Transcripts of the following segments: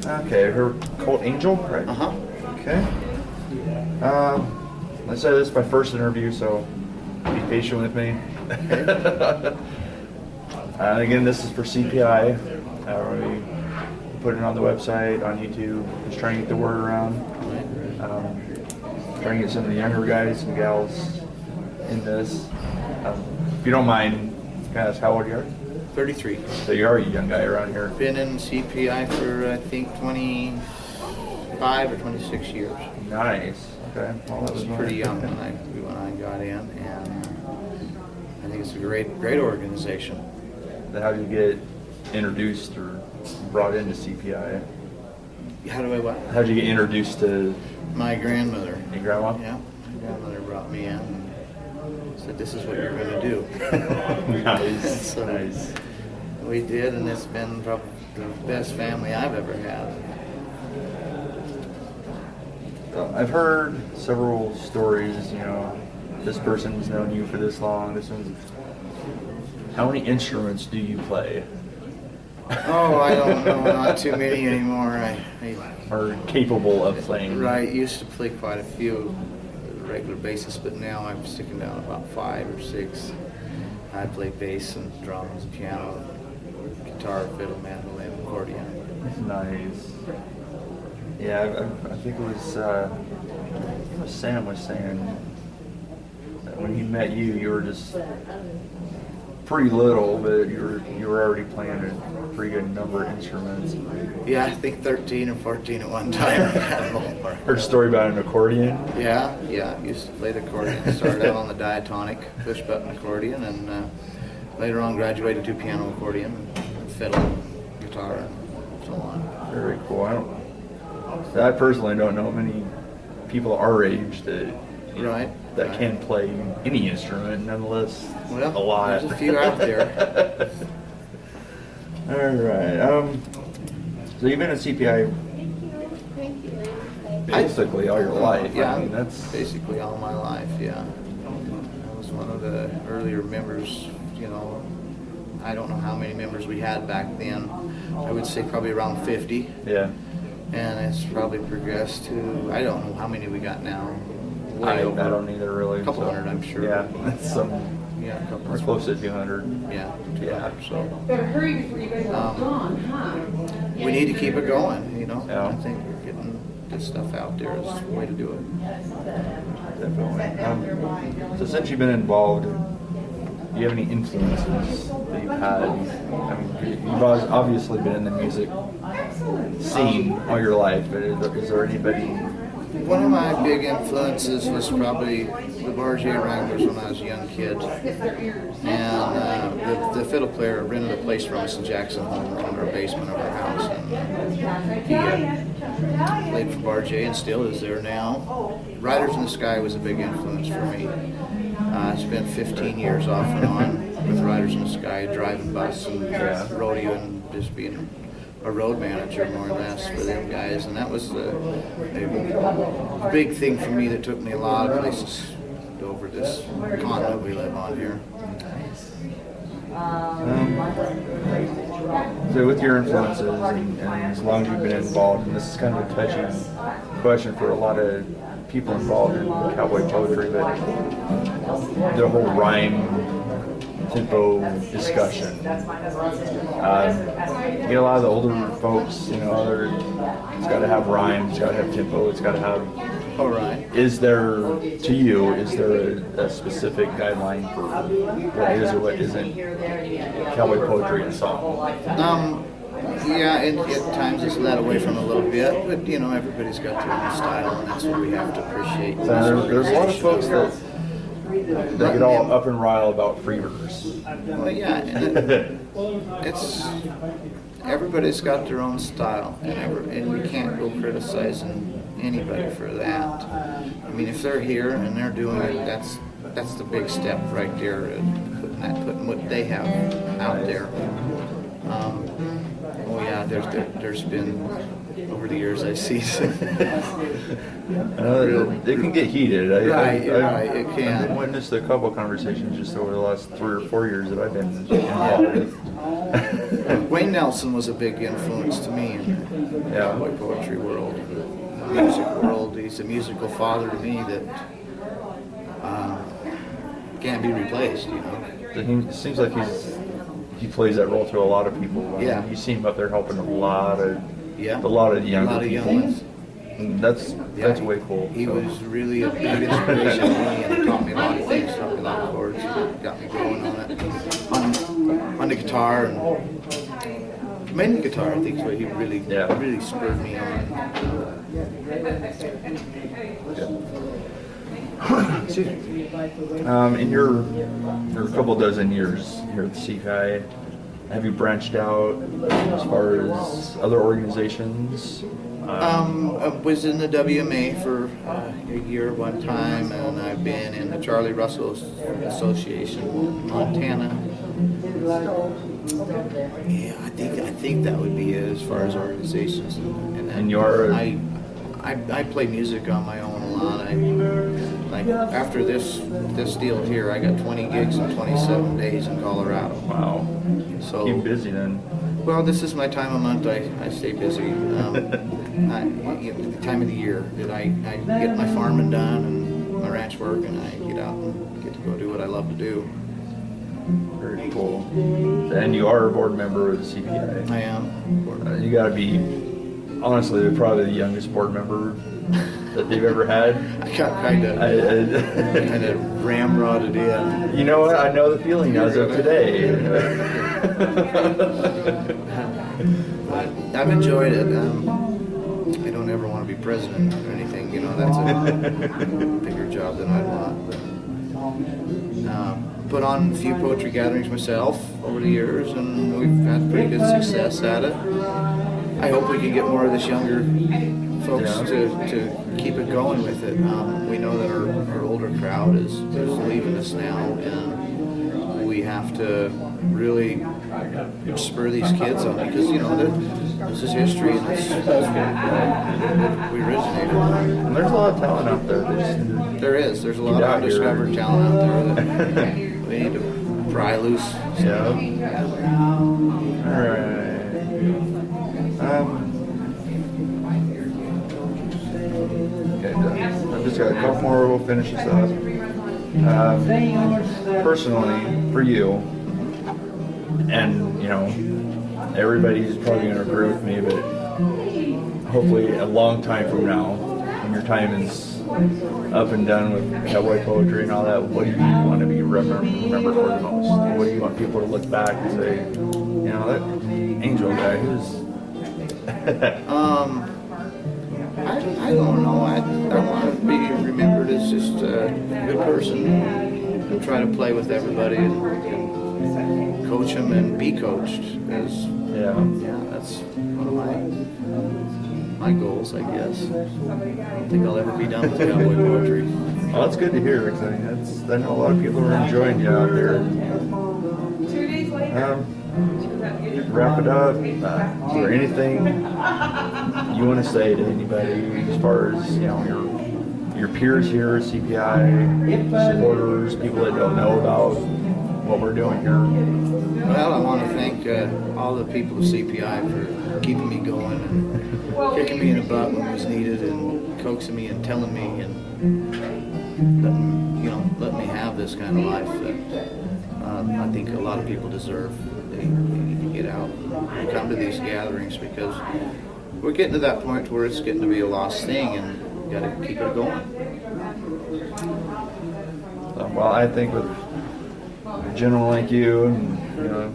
Okay, I heard Colt Angell, right? Uh-huh. Okay. Let's say this is my first interview, so be patient with me. Again, this is for CPI. We put it on the website, on YouTube, just trying to get the word around. Trying to get some of the younger guys and gals in this. If you don't mind, can I ask how old you are? 33. So you are a young guy around here. Been in CPI for, I think, 25 or 26 years. Nice. Okay. Well, I was pretty young when I got in, and I think it's a great organization. How do you get introduced or brought into CPI? How do I what? How did you get introduced to My grandmother. your grandma? Yeah, my grandmother brought me in and said, "This is what you're going to do." Nice. So nice. We did, and it's been probably the best family I've ever had. I've heard several stories, this person's known you for this long, this one's... How many instruments do you play? Oh, I don't know, not too many anymore. I Are capable of playing? Right, used to play quite a few on a regular basis, but now I'm sticking down about 5 or 6. I play bass and drums, piano, guitar, fiddle, mandolin, accordion. Nice. Yeah, I think it was Sam was saying that when he met you, you were just pretty little, but you were already playing a pretty good number of instruments. Yeah, I think 13 or 14 at one time. Heard a story about an accordion. Yeah, used to play the accordion. Started out on the diatonic push button accordion, and later on graduated to piano accordion, fiddle, guitar, and so on. Very cool. I personally don't know many people our age that can play any instrument, nonetheless. Well, a lot. There's a few out there. All right. So you've been at CPI basically all your life. Yeah, I mean, that's basically all my life. Yeah, I was one of the earlier members. I don't know how many members we had back then. I would say probably around 50. Yeah. And it's probably progressed to, I don't know how many we got now. I don't either, really. A couple hundred, I'm sure. Yeah, that's some. Yeah, a couple. We're close to 200. Yeah, 200. Yeah. So Better hurry before you guys are gone, huh? we need to keep it going. Yeah. I think we're getting good stuff out there is the way to do it. Definitely. So since you've been involved, do you have any influences that you've had? I mean, you've obviously been in the music scene all your life, but is there anybody? One of my big influences was probably the Barge Wranglers when I was a young kid. And the fiddle player rented a place from us in Jackson Hole in our basement of our house. And he played for Barge and still is there now. Riders in the Sky was a big influence for me. I spent 15 years off and on with Riders in the Sky, driving bus and rodeo and just being a road manager more or less for them guys, and that was a big thing for me that took me a lot of places over this continent we live on here. So with your influences and as long as you've been involved, and this is kind of a touchy question for a lot of people involved in cowboy poetry, but the whole rhyme tempo discussion. You get a lot of the older folks, it's got to have rhymes, it's got to have tempo, it's got to have... All right. Is there a specific guideline for what is or what isn't cowboy poetry and song? Yeah, and at times it's led away from a little bit, but everybody's got their own style, and that's what we have to appreciate. So there's a lot of folks that get all up and rile about free verse. Well, yeah, and everybody's got their own style, and we can't go criticizing anybody for that. I mean, if they're here and they're doing it, that's the big step right there, putting what they have out there. Oh yeah, there's been, over the years I've seen It can get heated. Right, it I've can. witnessed a couple conversations just over the last 3 or 4 years that I've been involved with. Wayne Nelson was a big influence to me in the cowboy poetry world, music world. He's a musical father to me that can't be replaced, you know. It seems like he plays that role to a lot of people. Yeah. You see him up there helping a lot of Yeah. younger people. ones. And that's way cool. He So. was really a big inspiration to me, and he taught me a lot of things, taught me a lot of chords, got me going on it, on the guitar, and mainly guitar. I think is what he really spurred me on. Excuse me. In your couple dozen years here at the CPI, have you branched out as far as other organizations? I was in the WMA for a year one time, and I've been in the Charlie Russell Association in Montana. Yeah, I think that would be it as far as organizations. And you're I play music on my own a lot. Like after this deal here, I got 20 gigs in 27 days in Colorado. Wow. So Keep busy then. Well, this is my time of month. I stay busy. The time of the year that I get my farming done and my ranch work, and I get out and get to go do what I love to do. Very cool. And you are a board member of the CPI. I am. You got to be, honestly, probably the youngest board member that they've ever had. I got kind of ramrodded in. You know what? I know the feeling as of today. I've enjoyed it. I don't ever want to be president or anything. You know, that's a bigger job than I'd want. But put on a few poetry gatherings myself over the years, and we've had pretty good success at it. I hope we can get more of this younger folks to keep it going with it. We know that our older crowd is leaving us now, and we have to really spur these kids on, because you know this is history, and that's we originated. And there's a lot of talent out there. There's a lot of undiscovered talent out there that we need to pry loose. So. All right. Okay, I've just got a couple more. We'll finish this up. Personally, for you, and you know, everybody's probably going to agree with me, but hopefully a long time from now, when your time is up and done with cowboy poetry and all that, what do you want to be remembered for the most? What do you want people to look back and say, you know, that Angell guy, he was... I don't know. I want to be remembered as just a good person and try to play with everybody and coach them and be coached. That's one of my goals, I guess. I don't think I'll ever be done with cowboy poetry. Well, that's good to hear, because I know a lot of people are enjoying you out there. 2 days later. Wrap it up. Is there anything you want to say to anybody as far as, you know, your peers here at CPI, supporters, people that don't know about what we're doing here? Well, I want to thank all the people of CPI for keeping me going and kicking me in the butt when it was needed, and coaxing me and telling me and letting me have this kind of life that I think a lot of people deserve. They need to get out and come to these gatherings, because we're getting to that point where it's getting to be a lost thing, and we got to keep it going. Well, I think with a gentleman like you, and you know,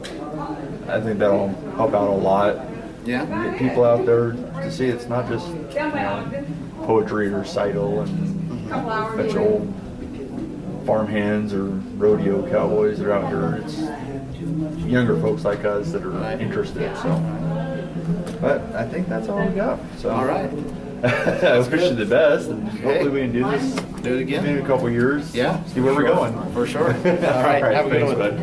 I think that'll help out a lot. Yeah. Get people out there to see it's not just, you know, poetry or recital and bunch of old farmhands or rodeo cowboys that are out here. It's younger folks like us that are interested. So, but I think that's all we got. So, all right. I wish you the best, and hopefully we can do this. Do it again. Maybe in a couple years. Yeah. See where we're going. For sure. All right. Have a good Thanks, one. bud.